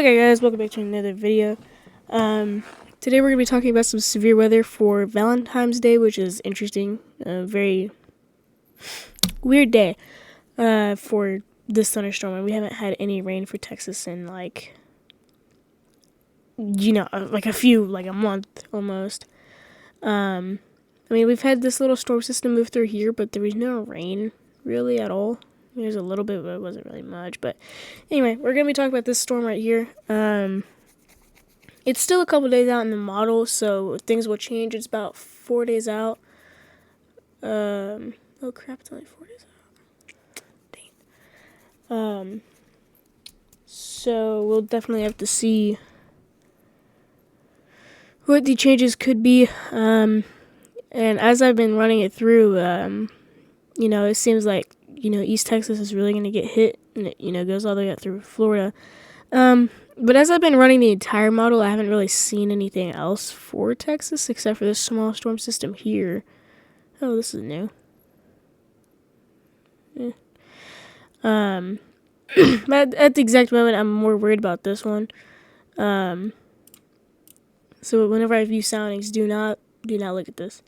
Okay guys, welcome back to another video. Today we're going to be talking about some severe weather for Valentine's Day, which is interesting. A very weird day for this thunderstorm, and we haven't had any rain for Texas in like a month almost. I mean, we've had this little storm system move through here, but there was no rain really at all. There's a little bit, but it wasn't really much. But anyway, we're going to be talking about this storm right here. It's still a couple days out in the model, so things will change. It's about 4 days out. Oh crap, it's only 4 days out. Dang. So we'll definitely have to see what the changes could be. And as I've been running it through, it seems like, East Texas is really going to get hit, and it, goes all the way up through Florida. But as I've been running the entire model, I haven't really seen anything else for Texas except for this small storm system here. Oh, this is new. But at the exact moment, I'm more worried about this one. So whenever I view soundings, do not look at this.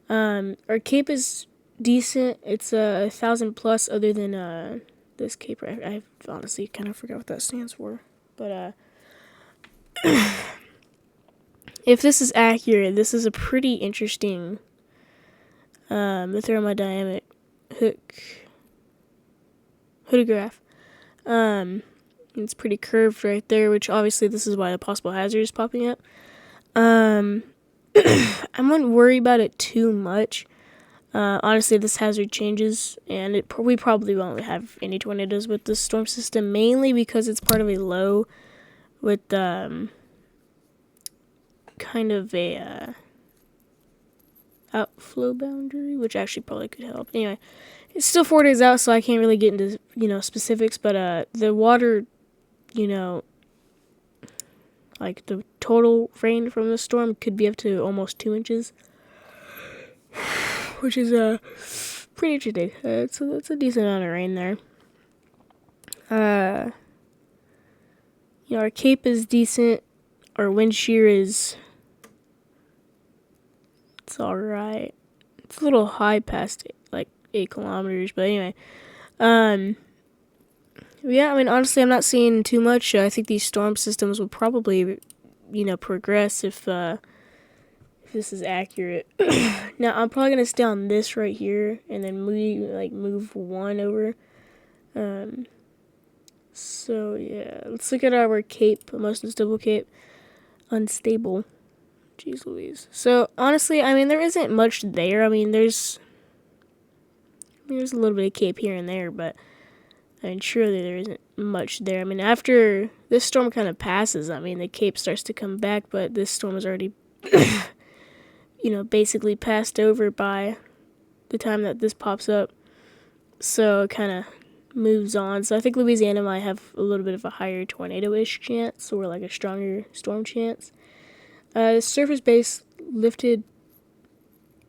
Our cape is decent. It's 1,000 plus, other than this cape. I honestly kind of forgot what that stands for. But if this is accurate, this is a pretty interesting thermodynamic hodograph. It's pretty curved right there, which obviously this is why the possible hazard is popping up. I wouldn't worry about it too much. Honestly, this hazard changes, and we probably won't have any tornadoes with this storm system, mainly because it's part of a low with kind of a outflow boundary, which actually probably could help. Anyway, it's still 4 days out, so I can't really get into specifics, but the water, like the total rain from the storm could be up to almost 2 inches. Which is pretty interesting. It's a decent amount of rain there. Our cape is decent. Our wind shear it's alright. It's a little high past like 8 kilometers, but anyway. Yeah, I mean, honestly, I'm not seeing too much. I think these storm systems will probably, progress if this is accurate. Now, I'm probably going to stay on this right here and then move one over. So, yeah. Let's look at our cape, most unstable cape. Unstable. Jeez Louise. So, honestly, I mean, there isn't much there. I mean, there's a little bit of cape here and there, but I mean, surely there isn't much there. I mean, after this storm kind of passes, I mean, the cape starts to come back, but this storm is already basically passed over by the time that this pops up. So it kind of moves on. So I think Louisiana might have a little bit of a higher tornado-ish chance, or like a stronger storm chance. Surface-based lifted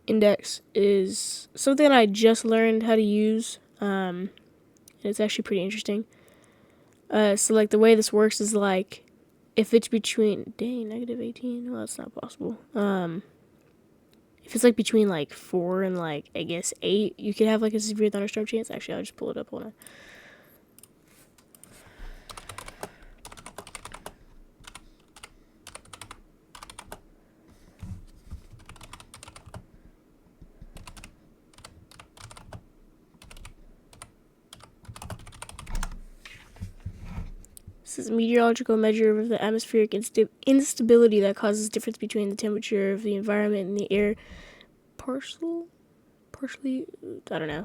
index is something I just learned how to use. And it's actually pretty interesting. So like the way this works is like, if it's between, negative 18, well, that's not possible. If it's like between like 4 and like, I guess 8, you could have like a severe thunderstorm chance. Actually, I'll just pull it up. Hold on. This is a meteorological measure of the atmospheric instability that causes difference between the temperature of the environment and the air. Partially,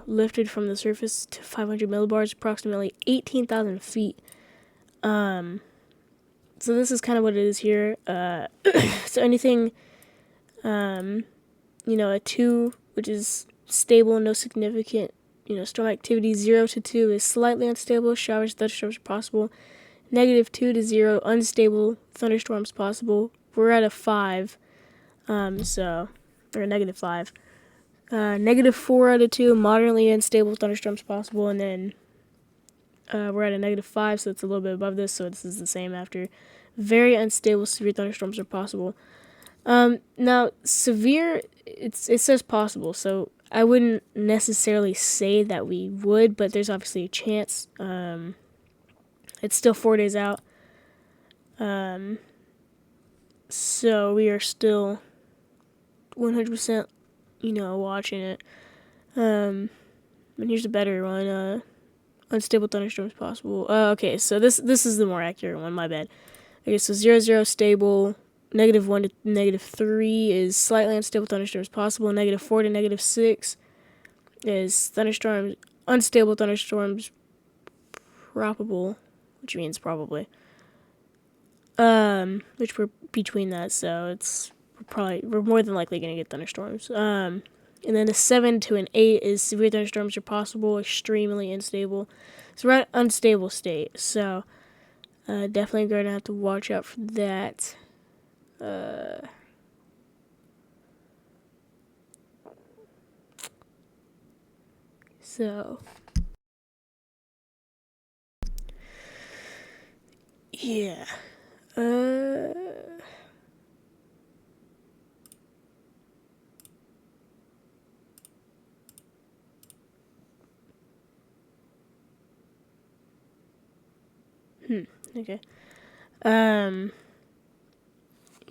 lifted from the surface to 500 millibars, approximately 18,000 feet. So this is kind of what it is here. So anything, a 2, which is stable, no significant, storm activity. 0 to 2 is slightly unstable. Showers, thunderstorms are possible. -2 to 0, unstable, thunderstorms possible. We're at a 5, or a -5. -4 out of 2, moderately unstable, thunderstorms possible, and then We're at a -5, so it's a little bit above this, so this is the same after. Very unstable severe thunderstorms are possible. Now, severe, it says possible, so I wouldn't necessarily say that we would, but there's obviously a chance. It's still 4 days out. So we are still 100%, watching it. And here's a better one. Unstable thunderstorms possible. Okay, so this is the more accurate one, my bad. Okay, so 0, stable. -1 to -3 is slightly unstable thunderstorms possible. -4 to -6 is unstable thunderstorms probable, which means probably. Which we're between that, so we're more than likely gonna get thunderstorms. And then a 7 to an 8 is severe thunderstorms are possible, extremely unstable. So we're at unstable state, so definitely gonna have to watch out for that. So yeah. Okay.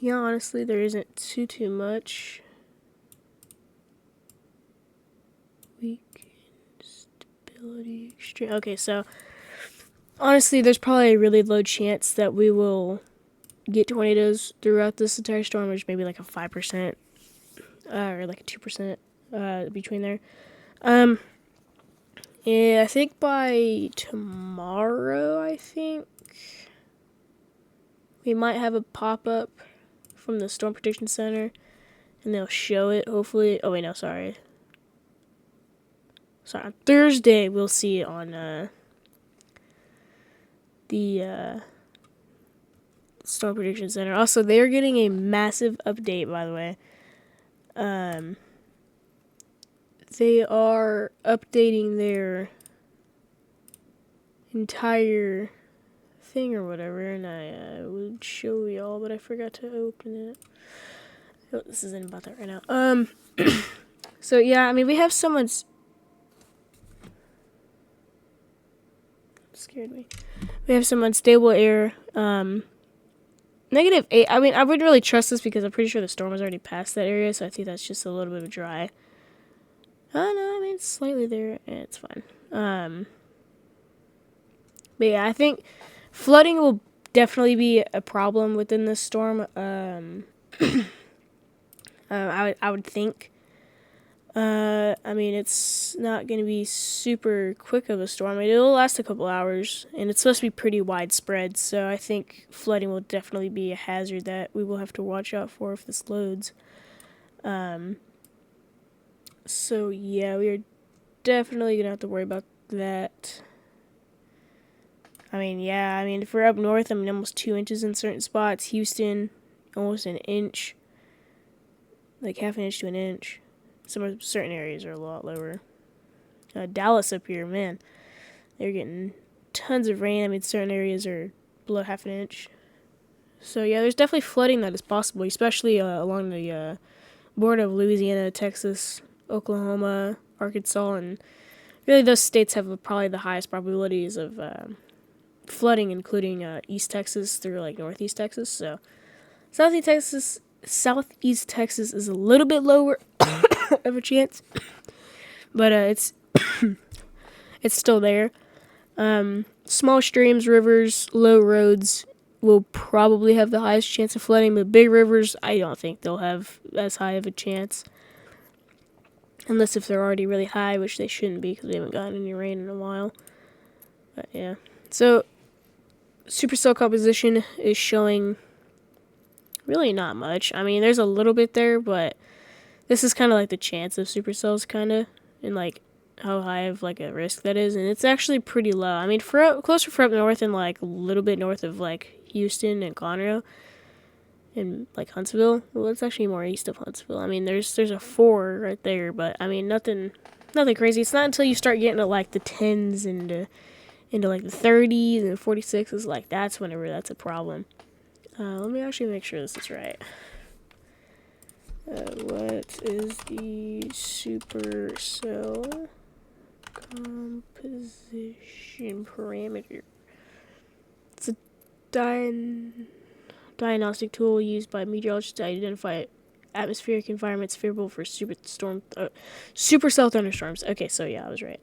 Yeah, honestly, there isn't too much. Weak stability extreme. Okay, so honestly, there's probably a really low chance that we will get tornadoes throughout this entire storm, which maybe like a 5%, or like a 2% between there. Yeah, I think by tomorrow, we might have a pop-up from the Storm Prediction Center, and they'll show it, hopefully. Oh, wait, no, sorry. On Thursday, we'll see it on the Storm Prediction Center. Also, they are getting a massive update, by the way. They are updating their entire thing or whatever, and I would show y'all, but I forgot to open it. Oh, this isn't about that right now. So yeah, I mean, we have someone's scared me. We have some unstable air. -8. I mean, I wouldn't really trust this because I'm pretty sure the storm was already past that area, so I think that's just a little bit of dry. Oh no, I mean it's slightly there, and it's fine. But yeah, I think flooding will definitely be a problem within this storm. I would think. I mean, it's not going to be super quick of a storm. I mean, it'll last a couple hours, and it's supposed to be pretty widespread, so I think flooding will definitely be a hazard that we will have to watch out for if this loads. So yeah, we are definitely going to have to worry about that. I mean, yeah, I mean, if we're up north, I mean, almost 2 inches in certain spots. Houston, almost an inch. Like half an inch to an inch. Some certain areas are a lot lower. Dallas up here, man, they're getting tons of rain. I mean, certain areas are below half an inch. So yeah, there's definitely flooding that is possible, especially along the border of Louisiana, Texas, Oklahoma, Arkansas, and really those states have probably the highest probabilities of flooding, including East Texas through like Northeast Texas. So Southeast Texas is a little bit lower of a chance, but it's it's still there. Small streams, rivers, low roads will probably have the highest chance of flooding, but big rivers, I don't think they'll have as high of a chance, unless if they're already really high, which they shouldn't be because we haven't gotten any rain in a while. But yeah, so supercell composition is showing really not much. I mean, there's a little bit there, but this is kind of like the chance of supercells, kind of, and like how high of like a risk that is, and it's actually pretty low. I mean, closer for up north and like a little bit north of like Houston and Conroe and like Huntsville. Well, it's actually more east of Huntsville. I mean, there's a 4 right there, but I mean nothing crazy. It's not until you start getting to like the 10s and into like the 30s and 46s, like that's whenever that's a problem. Let me actually make sure this is right. What is the supercell composition parameter? It's a diagnostic tool used by meteorologists to identify atmospheric environments favorable for supercell thunderstorms. Okay, so yeah, I was right.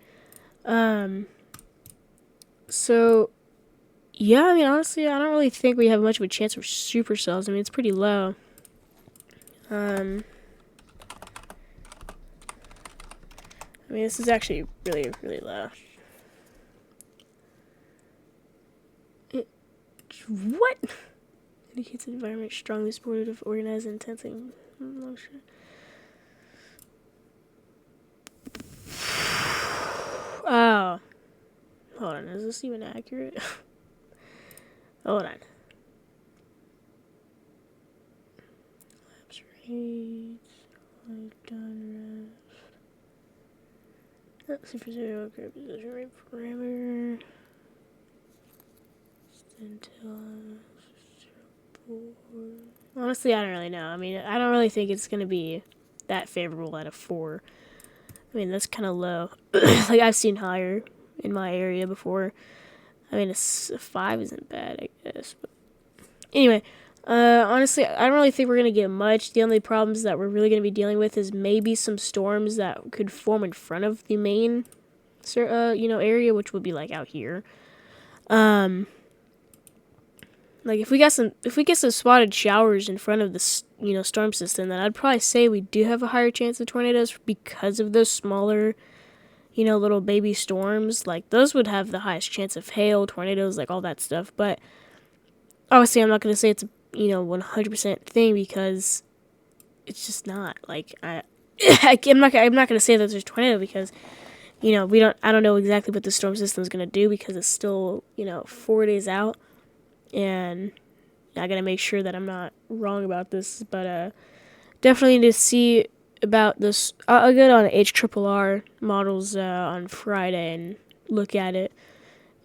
So yeah, I mean, honestly, I don't really think we have much of a chance for supercells. I mean, it's pretty low. I mean, this is actually really, really low. What? Indicates an environment strongly supportive of organized and intensing. Oh. Hold on, is this even accurate? Hold on. Lapse rates. Done rest. Let's see for zero. Okay, position rate parameter. Honestly, I don't really know. I mean, I don't really think it's going to be that favorable at a 4. I mean, that's kind of low. Like, I've seen higher in my area before. I mean, a 5 isn't bad, I guess. But anyway, honestly, I don't really think we're going to get much. The only problems that we're really going to be dealing with is maybe some storms that could form in front of the main, area, which would be, like, out here. Like if we get some spotted showers in front of the storm system, then I'd probably say we do have a higher chance of tornadoes because of those smaller, little baby storms. Like those would have the highest chance of hail, tornadoes, like all that stuff. But obviously, I'm not gonna say it's a 100% thing because it's just not. Like I'm not gonna say that there's a tornado because I don't know exactly what the storm system is gonna do because it's still 4 days out. And I gotta make sure that I'm not wrong about this, but definitely need to see about this. I'll get on HRRR models on Friday and look at it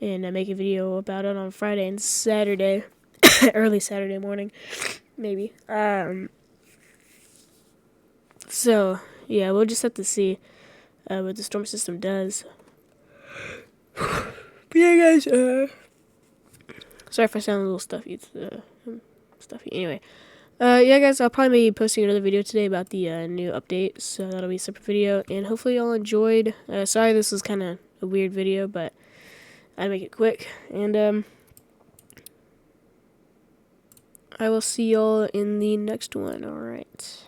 and make a video about it on Friday and Saturday, early Saturday morning, maybe. So yeah, we'll just have to see what the storm system does. But yeah, guys. Sorry if I sound a little stuffy. It's stuffy. Anyway, yeah, guys, I'll probably be posting another video today about the new update, so that'll be a separate video. And hopefully y'all enjoyed. Sorry this was kind of a weird video, but I'd make it quick. And I will see y'all in the next one. All right.